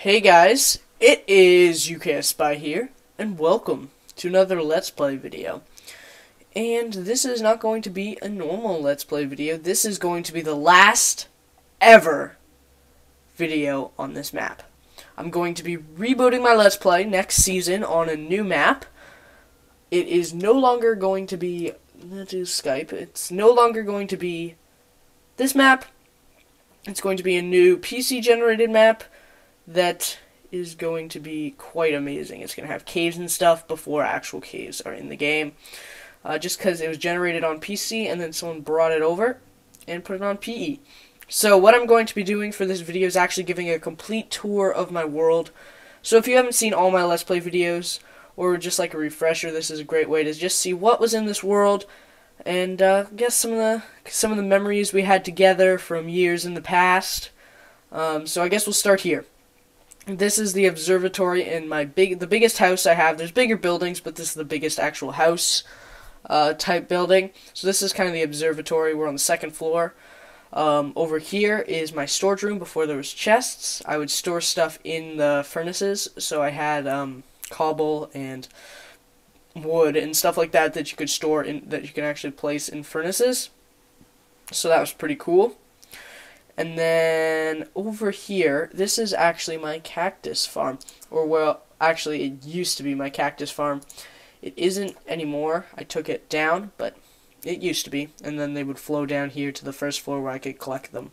Hey guys, it is UKS Spy here, and welcome to another Let's Play video. And this is not going to be a normal Let's Play video, this is going to be the last ever video on this map. I'm going to be rebooting my Let's Play next season on a new map. It is no longer going to be, that is Skype, it's no longer going to be this map. It's going to be a new PC generated map that is going to be quite amazing. It's going to have caves and stuff before actual caves are in the game. Just because it was generated on PC and then someone brought it over and put it on PE. So what I'm going to be doing for this video is actually giving a complete tour of my world. So if you haven't seen all my Let's Play videos, or just like a refresher, this is a great way to just see what was in this world and guess some of the memories we had together from years in the past. So I guess we'll start here. This is the observatory in the biggest house I have. There's bigger buildings, but this is the biggest actual house type building. So this is kind of the observatory. We're on the second floor. Over here is my storage room before there was chests. I would store stuff in the furnaces, so I had cobble and wood and stuff like that that you could store in, that you can actually place in furnaces. So that was pretty cool. And then over here, this is actually my cactus farm. Or, well, actually it used to be my cactus farm. It isn't anymore. I took it down, but it used to be. And then they would flow down here to the first floor where I could collect them.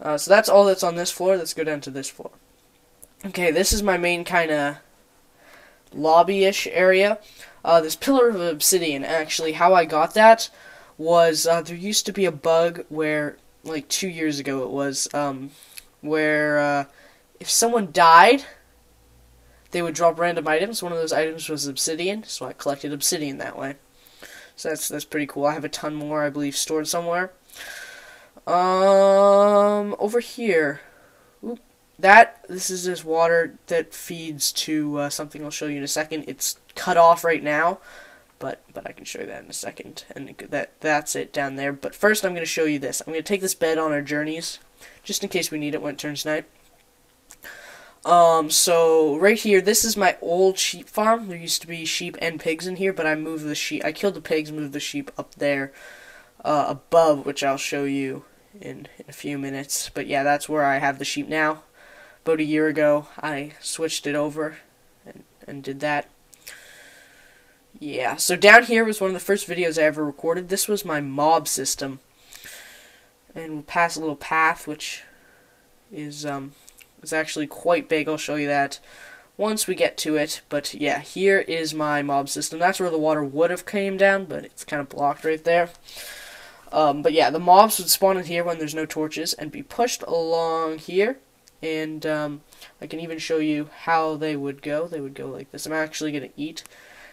So that's all that's on this floor. Let's go down to this floor. Okay, this is my main kind of lobby-ish area. This pillar of obsidian, actually, how I got that was there used to be a bug where, like 2 years ago it was, where if someone died, they would drop random items. One of those items was obsidian, so I collected obsidian that way. So that's pretty cool. I have a ton more, I believe, stored somewhere. Over here, this is this water that feeds to something I'll show you in a second. It's cut off right now, but I can show you that in a second, and that's it down there. But first I'm going to show you this. I'm going to take this bed on our journeys, just in case we need it when it turns night. So right here, this is my old sheep farm. There used to be sheep and pigs in here, but I moved the sheep. I killed the pigs, moved the sheep up there above, which I'll show you in a few minutes. But yeah, that's where I have the sheep now. About a year ago, I switched it over and did that. Yeah, so down here was one of the first videos I ever recorded. This was my mob system. And we'll pass a little path, which is actually quite big. I'll show you that once we get to it. But yeah, here is my mob system. That's where the water would have came down, but it's kind of blocked right there. But yeah, the mobs would spawn in here when there's no torches and be pushed along here. And I can even show you how they would go. They would go like this. I'm actually going to eat,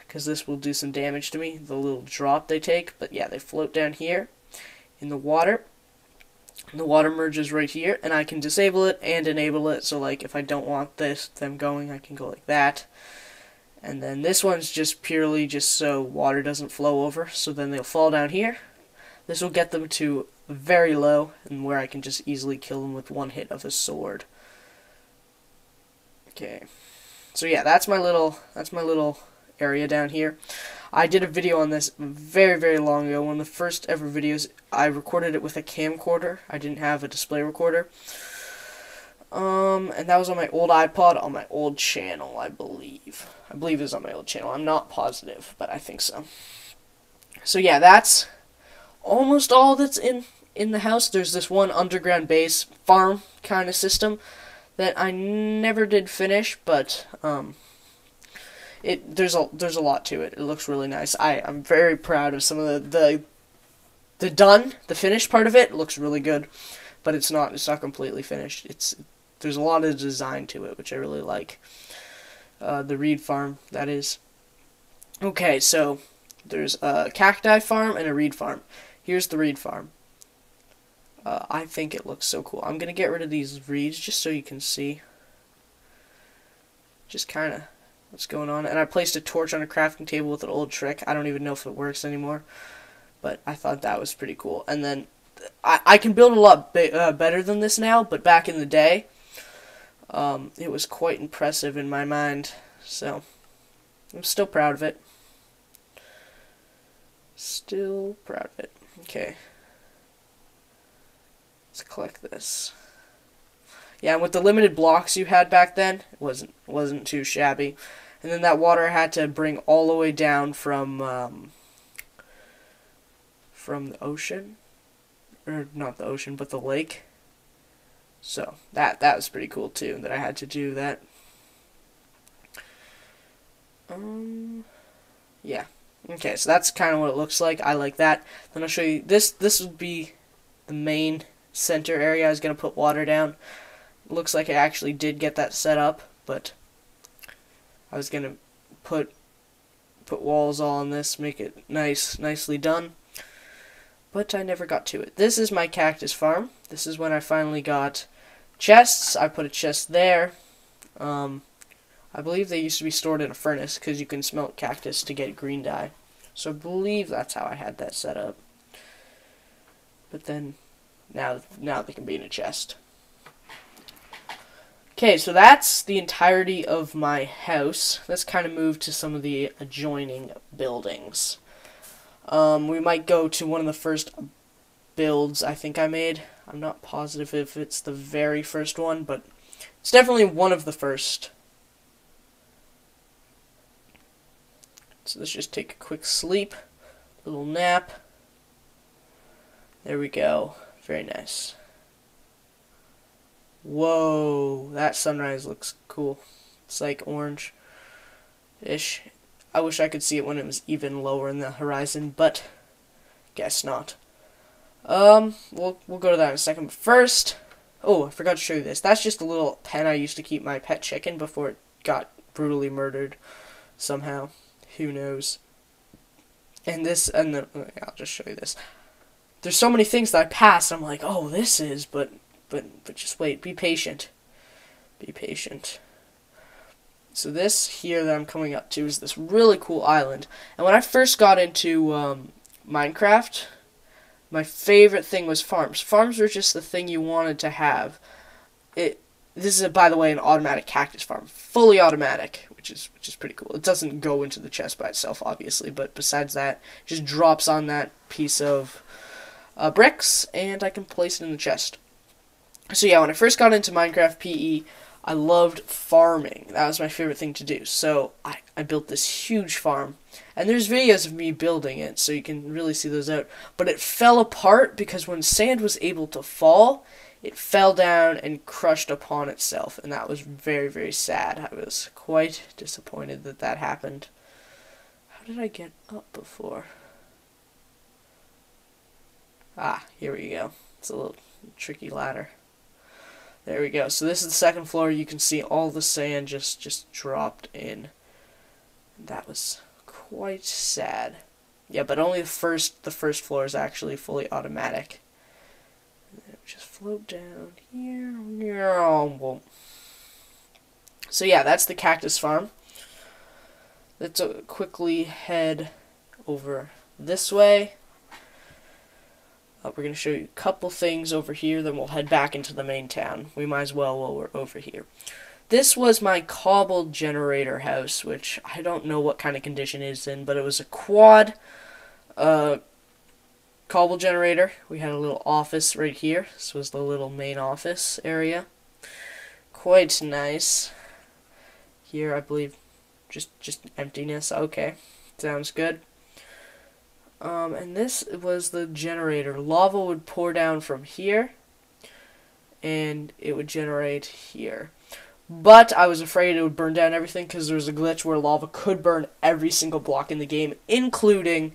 because this will do some damage to me, the little drop they take. But yeah, they float down here in the water. And the water merges right here, and I can disable it and enable it. So like if I don't want them going, I can go like that. And then this one's just purely just so water doesn't flow over. So then they'll fall down here. This will get them to very low, and where I can just easily kill them with one hit of a sword. Okay. So yeah, that's my little area down here. I did a video on this very, very long ago. One of the first ever videos. I recorded it with a camcorder. I didn't have a display recorder. And that was on my old iPod on my old channel, I believe. I believe it was on my old channel. I'm not positive, but I think so. So yeah, that's almost all that's in the house. There's this one underground base farm kind of system that I never did finish, but there's a lot to it. It looks really nice. I'm very proud of some of the finished part of it. It looks really good, but it's not completely finished. There's a lot of design to it, which I really like. The reed farm, that is. Okay, so there's a cacti farm and a reed farm. Here's the reed farm. I think it looks so cool. I'm going to get rid of these reeds just so you can see just kind of what's going on. And I placed a torch on a crafting table with an old trick. I don't even know if it works anymore, but I thought that was pretty cool. And then I can build a lot better than this now, but back in the day, It was quite impressive in my mind, so I'm still proud of it. Still proud of it. Okay. Let's collect this. Yeah, and with the limited blocks you had back then, it wasn't too shabby. And then that water I had to bring all the way down from the ocean, or not the ocean, but the lake. So that was pretty cool too, that I had to do that. Yeah. Okay, so that's kind of what it looks like. I like that. Then I'll show you this. This would be the main center area. I was gonna put water down. It looks like I actually did get that set up, but I was gonna put walls all on this, make it nicely done. But I never got to it. This is my cactus farm. This is when I finally got chests. I put a chest there. I believe they used to be stored in a furnace because you can smelt cactus to get green dye. So I believe that's how I had that set up. But then now they can be in a chest. Okay, so that's the entirety of my house. Let's kind of move to some of the adjoining buildings. We might go to one of the first builds I think I made. I'm not positive if it's the very first one, but it's definitely one of the first. So let's just take a quick sleep, little nap. There we go. Very nice. Whoa, that sunrise looks cool. It's like orange-ish. I wish I could see it when it was even lower in the horizon, but guess not. We'll go to that in a second. But first, oh, I forgot to show you this. That's just a little pen I used to keep my pet chicken before it got brutally murdered somehow. Who knows? And this, and then I'll just show you this. There's so many things that I passed. I'm like, oh, this is, but just wait. Be patient. Be patient. So this here that I'm coming up to is this really cool island. And when I first got into Minecraft, my favorite thing was farms. Farms were just the thing you wanted to have. This is, by the way, an automatic cactus farm, fully automatic, which is pretty cool. It doesn't go into the chest by itself, obviously, but besides that, it just drops on that piece of bricks, and I can place it in the chest. So yeah, when I first got into Minecraft PE, I loved farming. That was my favorite thing to do. So I built this huge farm, and there's videos of me building it, so you can really see those out. But it fell apart because when sand was able to fall, it fell down and crushed upon itself, and that was very, very sad. I was quite disappointed that that happened. How did I get up before? Ah, here we go. It's a little tricky ladder. There we go. So this is the second floor. You can see all the sand just dropped in. That was quite sad. Yeah, but only the first floor is actually fully automatic. Just float down here. So yeah, that's the cactus farm. Let's quickly head over this way. We're going to show you a couple things over here, then we'll head back into the main town. We might as well while we're over here. This was my cobbled generator house, which I don't know what kind of condition it is in, but it was a quad cobble generator. We had a little office right here. This was the little main office area. Quite nice. Here, I believe, just emptiness. Okay, sounds good. And this was the generator. Lava would pour down from here, and it would generate here. But I was afraid it would burn down everything because there was a glitch where lava could burn every single block in the game, including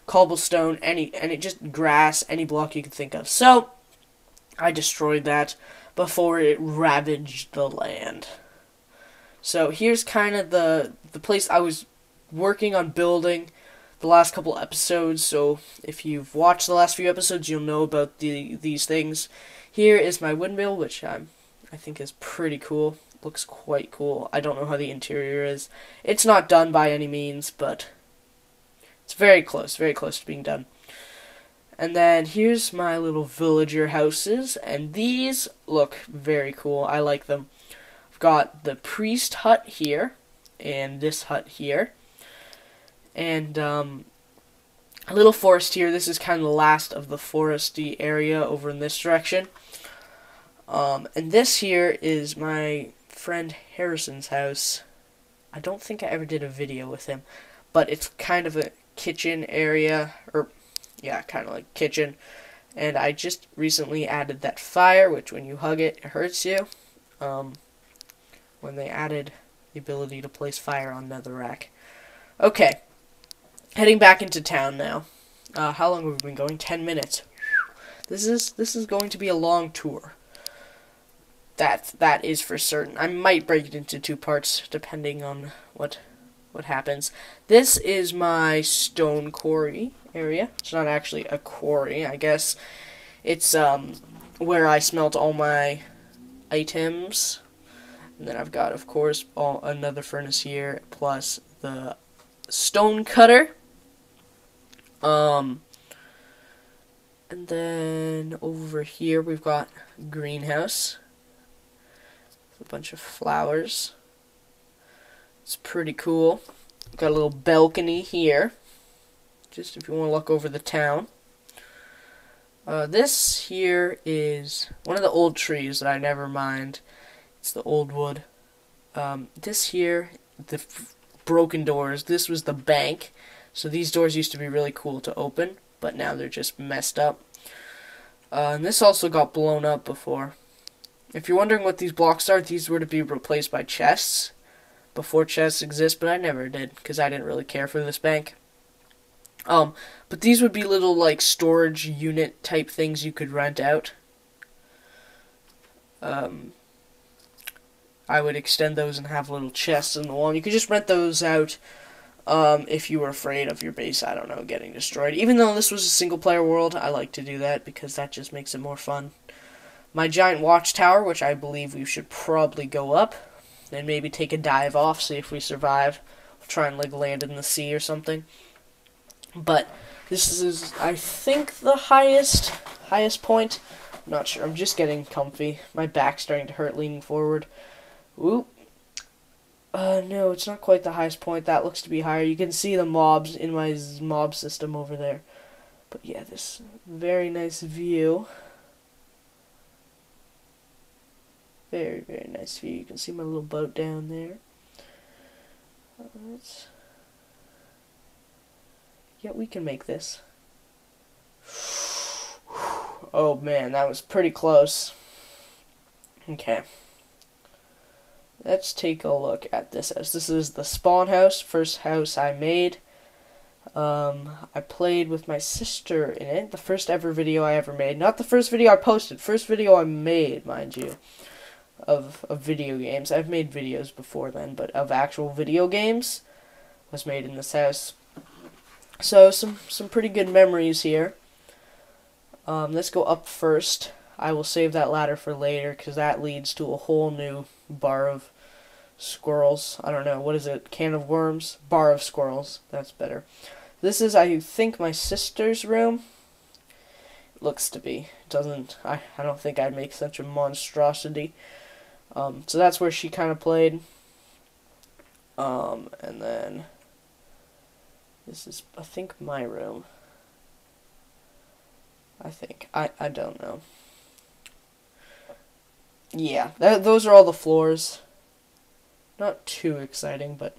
cobblestone, just grass, any block you could think of. So I destroyed that before it ravaged the land. So here's kind of the place I was working on building the last couple episodes. So if you've watched the last few episodes, you'll know about these things. Here is my windmill, which I think is pretty cool. Looks quite cool. I don't know how the interior is. It's not done by any means, but it's very close to being done. And then here's my little villager houses, and these look very cool. I like them. We've got the priest hut here, and this hut here, and a little forest here. This is kind of the last of the foresty area over in this direction. And this here is my friend Harrison's house. I don't think I ever did a video with him, but it's kind of a kitchen area, or yeah, kind of like kitchen. And I just recently added that fire, which when you hug it, it hurts you. When they added the ability to place fire on Netherrack. Okay, heading back into town now. How long have we been going? 10 minutes. This is going to be a long tour. That is for certain. I might break it into 2 parts depending on what happens. This is my stone quarry area. It's not actually a quarry, I guess. It's where I smelt all my items. And then I've got, of course, another furnace here plus the stone cutter. And then over here we've got greenhouse. A bunch of flowers. It's pretty cool. Got a little balcony here, just if you want to look over the town. This here is one of the old trees that I never mind. It's the old wood. This here, the broken doors. This was the bank. So these doors used to be really cool to open, but now they're just messed up. And this also got blown up before. If you're wondering what these blocks are, these were to be replaced by chests before chests exist, but I never did because I didn't really care for this bank. But these would be little like storage unit type things you could rent out. I would extend those and have little chests in the wall. You could just rent those out if you were afraid of your base, I don't know, getting destroyed. Even though this was a single player world, I like to do that because that just makes it more fun. My giant watchtower, which I believe we should probably go up and maybe take a dive off, see if we survive. We'll try and like land in the sea or something. But this is, I think, the highest point. I'm not sure. I'm just getting comfy. My back's starting to hurt leaning forward. Oop. No, it's not quite the highest point. That looks to be higher. You can see the mobs in my mob system over there. But yeah, this very nice view. Very, very nice view. You can see my little boat down there. Yeah, we can make this. Oh man, that was pretty close. Okay. Let's take a look at this house. This is the spawn house, first house I made. I played with my sister in it. The first ever video I ever made. Not the first video I posted. First video I made, mind you. Of video games. I've made videos before then, but of actual video games was made in this house. So some pretty good memories here. Let's go up first. I will save that ladder for later because that leads to a whole new bar of squirrels. I don't know, what is it? Can of worms? Bar of squirrels. That's better. This is, I think, my sister's room. It looks to be. It doesn't. I don't think I'd make such a monstrosity. So that's where she kind of played. And then this is, I think, my room. I think. I don't know. Yeah, those are all the floors. Not too exciting, but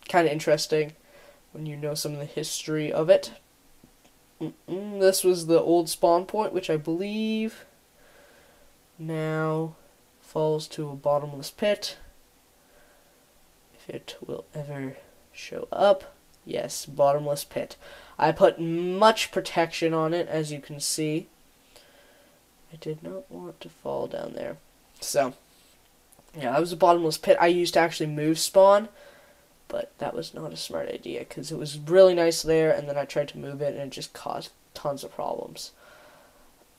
kind of interesting when you know some of the history of it. This was the old spawn point, which I believe now falls to a bottomless pit. If it will ever show up. Yes, bottomless pit. I put much protection on it, as you can see. I did not want to fall down there. So, yeah, that was a bottomless pit. I used to actually move spawn, but that was not a smart idea, because it was really nice there, and then I tried to move it, and it just caused tons of problems.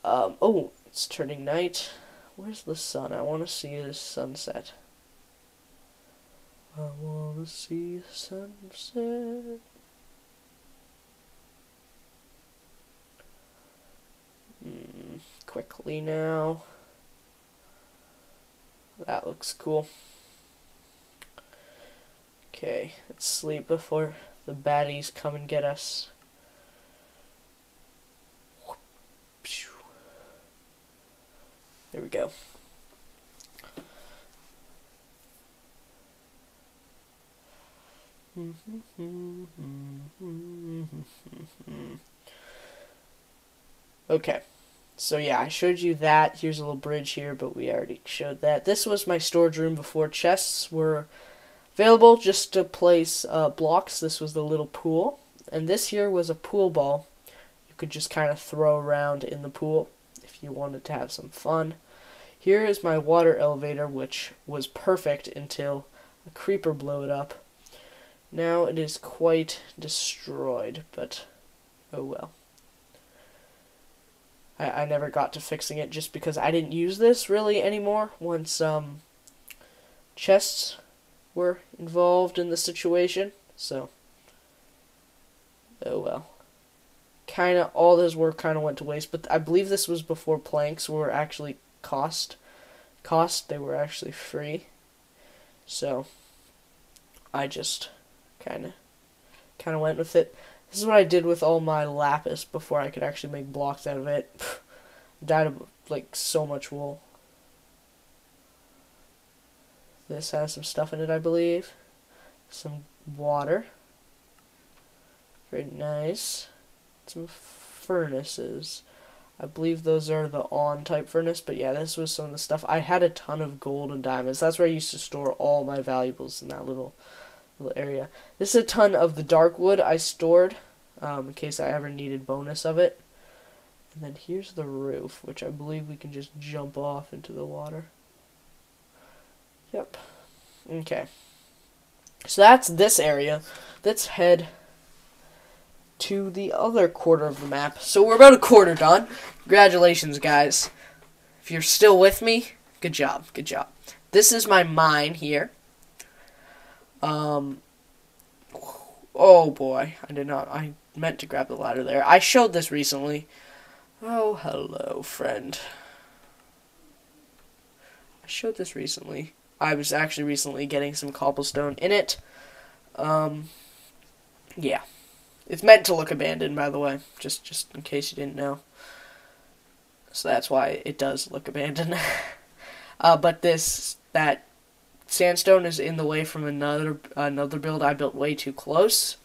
Oh, it's turning night. Where's the sun? I want to see the sunset. I want to see the sunset. Quickly now. that looks cool. Okay, let's sleep before the baddies come and get us. There we go. Okay, so yeah, I showed you that. Here's a little bridge here, but we already showed that. This was my storage room before chests were available just to place blocks. This was the little pool, and this here was a pool ball. You could just kind of throw around in the pool if you wanted to have some fun. Here is my water elevator, which was perfect until a creeper blew it up. Now it is quite destroyed, but oh well. I never got to fixing it just because I didn't use this really anymore once chests were involved in the situation. So, oh well. Kinda, all this work kinda went to waste, but I believe this was before planks were actually cost. They were actually free. So, I just kinda went with it. This is what I did with all my lapis before I could actually make blocks out of it. Died of like so much wool. This has some stuff in it, I believe. Some water. Very nice. Some furnaces. I believe those are the on type furnace, but yeah, this was some of the stuff. I had a ton of gold and diamonds. That's where I used to store all my valuables, in that little area. This is a ton of the dark wood I stored in case I ever needed bonus of it. And then here's the roof, which I believe we can just jump off into the water. Yep. Okay. So that's this area. Let's head to the other quarter of the map. So we're about a quarter done. Congratulations, guys. If you're still with me, good job. Good job. This is my mine here. Oh boy, I meant to grab the ladder there. I showed this recently. Oh, hello, friend. I showed this recently. I was actually recently getting some cobblestone in it. Yeah. It's meant to look abandoned, by the way, just in case you didn't know. So that's why it does look abandoned. But that sandstone is in the way from another build I built way too close,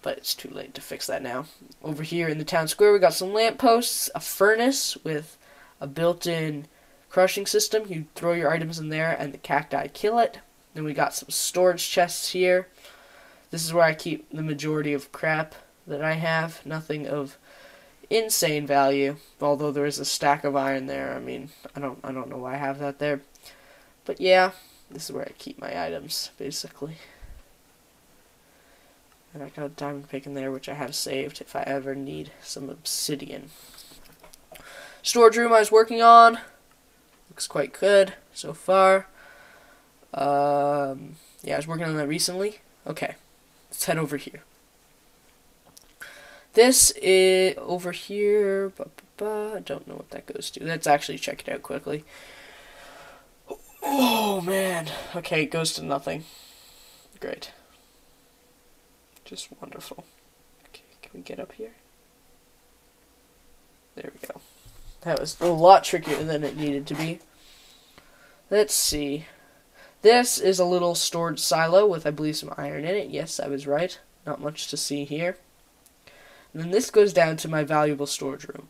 but it's too late to fix that now. Over here in the town square, we got some lampposts, a furnace with a built-in crushing system. You throw your items in there, and the cacti kill it. Then we got some storage chests here. This is where I keep the majority of crap that I have. Nothing of insane value, although there is a stack of iron there. I mean, I don't know why I have that there, but yeah. This is where I keep my items, basically. And I got a diamond pick in there, which I have saved if I ever need some obsidian. Storage room I was working on. Looks quite good so far. Yeah, I was working on that recently. Okay, let's head over here. This is over here. I don't know what that goes to. Let's actually check it out quickly. Oh, man. Okay, it goes to nothing. Great. Just wonderful. Okay, can we get up here? There we go. That was a lot trickier than it needed to be. Let's see. This is a little storage silo with, I believe, some iron in it. Yes, I was right. Not much to see here. And then this goes down to my valuable storage room.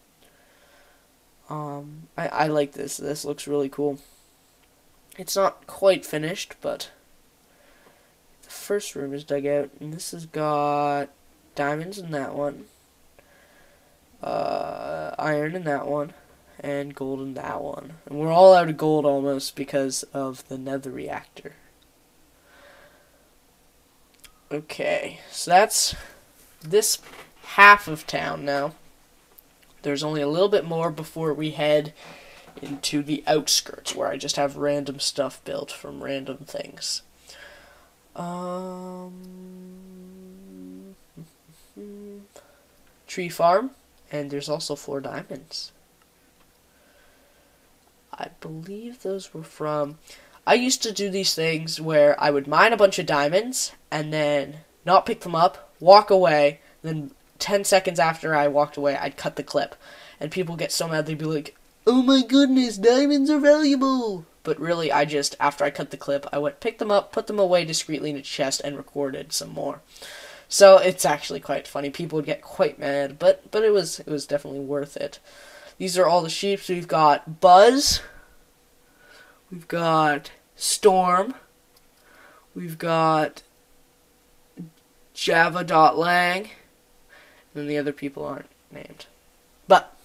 I like this. This looks really cool. It's not quite finished, but the first room is dug out, and this has got diamonds in that one, iron in that one, and gold in that one. And we're all out of gold almost because of the nether reactor. Okay, so that's this half of town now. There's only a little bit more before we head into the outskirts, where I just have random stuff built from random things. Tree farm, and there's also 4 diamonds. I believe those were from... I used to do these things where I would mine a bunch of diamonds, and then not pick them up, walk away, then 10 seconds after I walked away, I'd cut the clip. And people get so mad, they'd be like, "Oh my goodness, diamonds are valuable!" But really, I just, after I cut the clip, I went, picked them up, put them away discreetly in a chest, and recorded some more. So it's actually quite funny. People would get quite mad, but it was definitely worth it. These are all the sheep. We've got Buzz. We've got Storm. We've got Java.lang. And the other people aren't named. But